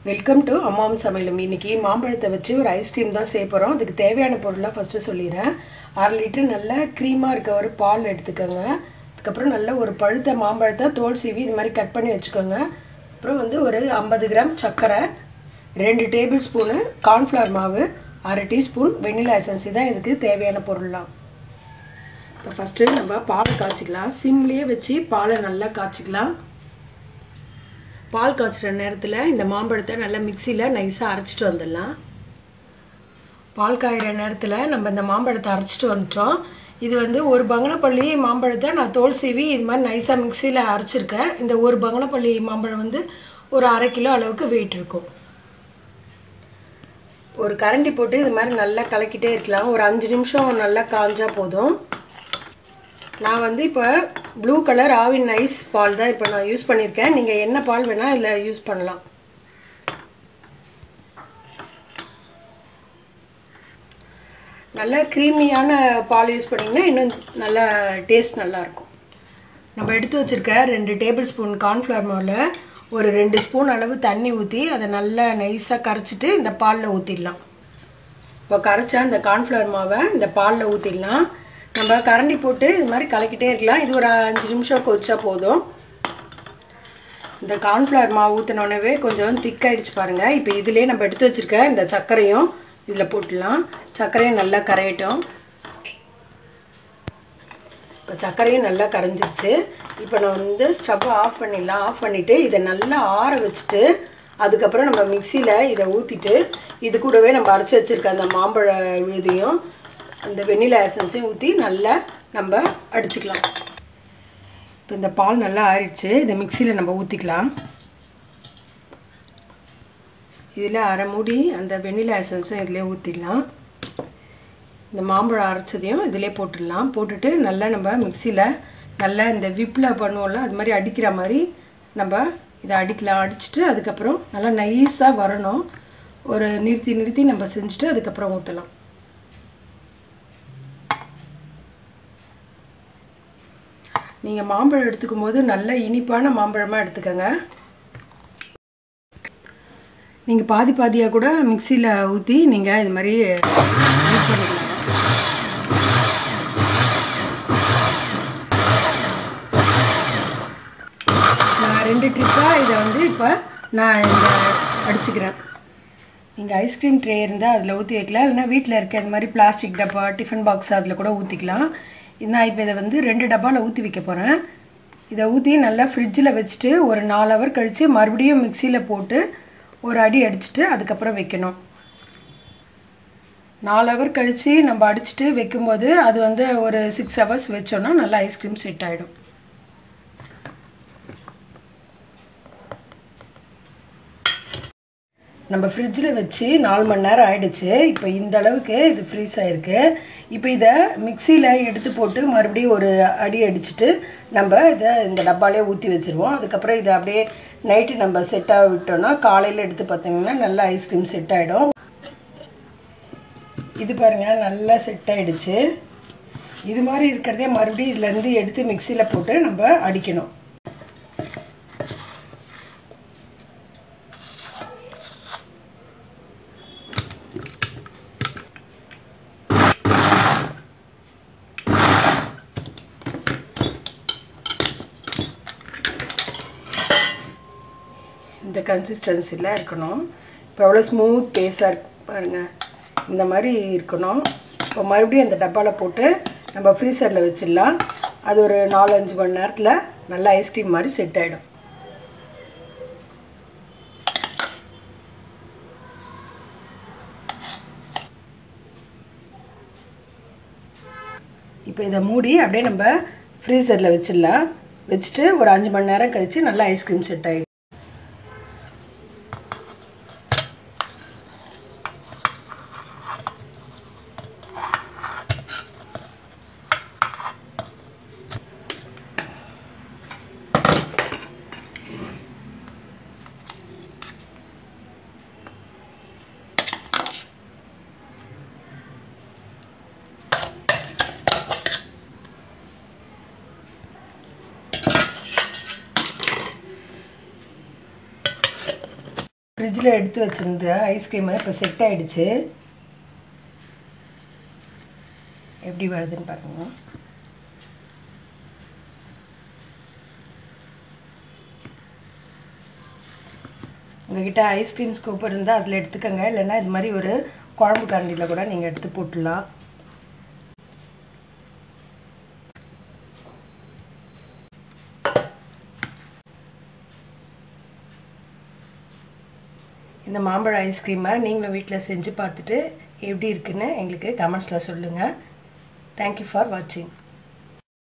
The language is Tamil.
வெல்கம் டு அம்மாவும் சமையலும். இன்னைக்கு மாம்பழத்தை வச்சு ஒரு ஐஸ்கிரீம் தான் செய்ய போகிறோம். அதுக்கு தேவையான பொருளாக ஃபஸ்ட்டு சொல்லிடுறேன். 1/2 லிட்டர் நல்ல க்ரீமாக இருக்க ஒரு பால் எடுத்துக்கோங்க. அதுக்கப்புறம் நல்ல ஒரு பழுத்த மாம்பழத்தை தோல் சீவி இது மாதிரி கட் பண்ணி வச்சுக்கோங்க. அப்புறம் ஒரு 50 கிராம் சர்க்கரை, 2 டேபிள் ஸ்பூனு கார்ன்ஃப்ளவர் மாவு, 1/2 டீஸ்பூன் வெண்ணிலா எசன்ஸ் தான் இதுக்கு தேவையான பொருள்லாம். இப்போ ஃபஸ்ட்டு நம்ம பால் காய்ச்சிக்கலாம். சிம்லேயே வச்சு பாலை நல்லா காய்ச்சிக்கலாம். பால் காய்ச்சுற நேரத்தில் இந்த மாம்பழத்தை நல்லா மிக்சியில் நைஸாக அரைச்சிட்டு வந்துடலாம். பால் காய்கிற நேரத்தில் நம்ம இந்த மாம்பழத்தை அரைச்சிட்டு வந்துட்டோம். இது ஒரு பங்கனப்பள்ளி மாம்பழத்தை நான் தோல் சீவி இது மாதிரி நைஸாக மிக்சியில் அரைச்சிருக்கேன். இந்த ஒரு பங்கனப்பள்ளி மாம்பழம் ஒரு 1/2 கிலோ அளவுக்கு வெயிட் இருக்கும். ஒரு கரண்டி போட்டு இது மாதிரி நல்லா கலக்கிட்டே இருக்கலாம். ஒரு 5 நிமிஷம் நல்லா காஞ்சா போதும். நான் இப்போ ப்ளூ கலர் ஆவின் ஐஸ் பால் தான் இப்போ நான் யூஸ் பண்ணியிருக்கேன். நீங்கள் என்ன பால் வேணால் இதில் யூஸ் பண்ணலாம். நல்ல க்ரீமியான பால் யூஸ் பண்ணிங்கன்னா இன்னும் நல்லா டேஸ்ட் நல்லாயிருக்கும். நம்ம எடுத்து வச்சுருக்க 2 டேபிள் ஸ்பூன் கார்ன்ஃப்ளவர் மாவில் ஒரு 2 ஸ்பூன் அளவு தண்ணி ஊற்றி அதை நல்லா நைஸாக கரைச்சிட்டு இந்த பாலில் ஊற்றிடலாம். இப்போ கரைச்சா இந்த கார்ன்ஃப்ளவர் மாவை இந்த பாலில் ஊற்றிடலாம். நம்ம கரண்டி போட்டு இது மாதிரி கலக்கிட்டே இருக்கலாம். இது ஒரு 5 நிமிஷம் கொதிச்சா போதும். இந்த கார்ன்ஃப்ளவர் மாவு ஊற்றினோடனே கொஞ்சம் திக்காயிடுச்சு பாருங்கள். இப்போ இதிலே நம்ம எடுத்து வச்சுருக்க இந்த சர்க்கரையும் இதில் போட்டுடலாம். சர்க்கரையும் நல்லா கரையட்டும். இப்போ சர்க்கரையும் நல்லா கரைஞ்சிருச்சு. இப்போ நான் ஸ்டவ் ஆஃப் பண்ணிடலாம். ஆஃப் பண்ணிவிட்டு இதை நல்லா ஆற வச்சுட்டு அதுக்கப்புறம் நம்ம மிக்சியில் இதை ஊற்றிட்டு இது கூடவே நம்ம அரைச்சி வச்சுருக்க அந்த மாம்பழ விழுதையும் அந்த வெண்ணிலா எசன்ஸையும் ஊற்றி நல்லா நம்ம அடிச்சுக்கலாம். இப்போ இந்த பால் நல்லா ஆறிடுச்சு. இதை மிக்சியில் நம்ம ஊற்றிக்கலாம். இதில் 1/2 மூடி அந்த வெண்ணிலா எசன்ஸும் இதிலே ஊற்றிடலாம். இந்த மாம்பழம் அரைச்சதையும் இதிலே போட்டுடலாம். போட்டுட்டு நல்லா நம்ம மிக்சியில் நல்லா இந்த விப்பில் பண்ணுவோம்ல அது மாதிரி அடிக்கிற மாதிரி நம்ம இதை அடிக்கலாம். அடிச்சுட்டு அதுக்கப்புறம் நல்லா நைஸாக வரணும். ஒரு நிறுத்தி நம்ம செஞ்சுட்டு அதுக்கப்புறம் ஊற்றலாம். நீங்கள் மாம்பழம் எடுத்துக்கும் போது நல்ல இனிப்பான மாம்பழமாக எடுத்துக்கோங்க. நீங்கள் பாதியாக கூட மிக்சியில் ஊற்றி நீங்கள் இது மாதிரி யூஸ் பண்ணிக்கலாம். நான் 2 ட்ரிப்பாக இதை இப்போ நான் அடிச்சுக்கிறேன். நீங்கள் ஐஸ்கிரீம் ட்ரே இருந்தால் அதில் ஊற்றி வைக்கலாம். இல்லைனா வீட்டில் இருக்க இந்த மாதிரி பிளாஸ்டிக் டப்பா, டிஃபன் பாக்ஸ் அதில் கூட ஊற்றிக்கலாம். நான் இப்போ இதை 2 டப்பாவில் ஊற்றி வைக்க போகிறேன். இதை ஊற்றி நல்லா ஃப்ரிட்ஜில் வச்சுட்டு ஒரு 4 ஹவர் கழித்து மறுபடியும் மிக்சியில் போட்டு ஒரு அடி அடிச்சுட்டு அதுக்கப்புறம் வைக்கணும். 4 ஹவர் கழித்து நம்ம அடிச்சுட்டு வைக்கும்போது அது ஒரு 6 ஹவர்ஸ் வச்சோன்னா நல்லா ஐஸ்கிரீம் செட் ஆகிடும். நம்ம ஃப்ரிட்ஜில் வச்சு 4 மணி நேரம் ஆகிடுச்சு. இப்போ இந்த அளவுக்கு இது ஃப்ரீஸ் ஆகிருக்கு. இப்போ இதை மிக்சியில் எடுத்து போட்டு மறுபடியும் ஒரு அடி அடிச்சுட்டு நம்ம இதை இந்த டப்பாலே ஊற்றி வச்சுருவோம். அதுக்கப்புறம் இதை அப்படியே நைட்டு நம்ம செட்டாக விட்டோம்னா காலையில் எடுத்து பார்த்தீங்கன்னா நல்லா ஐஸ்கிரீம் செட் ஆகிடும். இது பாருங்கள் நல்லா செட் ஆகிடுச்சு. இது மாதிரி இருக்கிறதே மறுபடியும் இதுலேருந்து எடுத்து மிக்சியில் போட்டு நம்ம அடிக்கணும். இந்த கன்சிஸ்டன்சியில் இருக்கணும். இப்போ எவ்வளோ ஸ்மூத் பேஸ்டாக இருக்கு பாருங்கள். இந்த மாதிரி இருக்கணும். இப்போ மறுபடியும் அந்த டப்பாவில் போட்டு நம்ம ஃப்ரீசரில் வச்சிடலாம். அது ஒரு 4-5 மணி நேரத்தில் நல்லா ஐஸ்கிரீம் மாதிரி செட் ஆகிடும். இப்போ இதை மூடி அப்படியே நம்ம ஃப்ரீசரில் வச்சிடலாம். வச்சுட்டு ஒரு 5 மணி நேரம் கழித்து நல்லா ஐஸ்கிரீம் செட் ஆகிடும். ஃப்ரிட்ஜில் எடுத்து வச்சுருந்த ஐஸ்கிரீமு இப்போ செட் ஆகிடுச்சு. எப்படி வருதுன்னு பாருங்க. உங்ககிட்ட ஐஸ்கிரீம் ஸ்கூப் இருந்தால் அதில் எடுத்துக்கோங்க. இல்லைன்னா இது மாதிரி ஒரு குழம்பு கரண்டியில் கூட நீங்கள் எடுத்து போட்டுடலாம். இந்த மாம்பழ ஐஸ்கிரீமை நீங்களும் வீட்டில் செஞ்சு பார்த்துட்டு எப்படி இருக்குன்னு எங்களுக்கு கமெண்ட்ஸில் சொல்லுங்கள். தேங்க்யூ ஃபார் வாட்சிங்.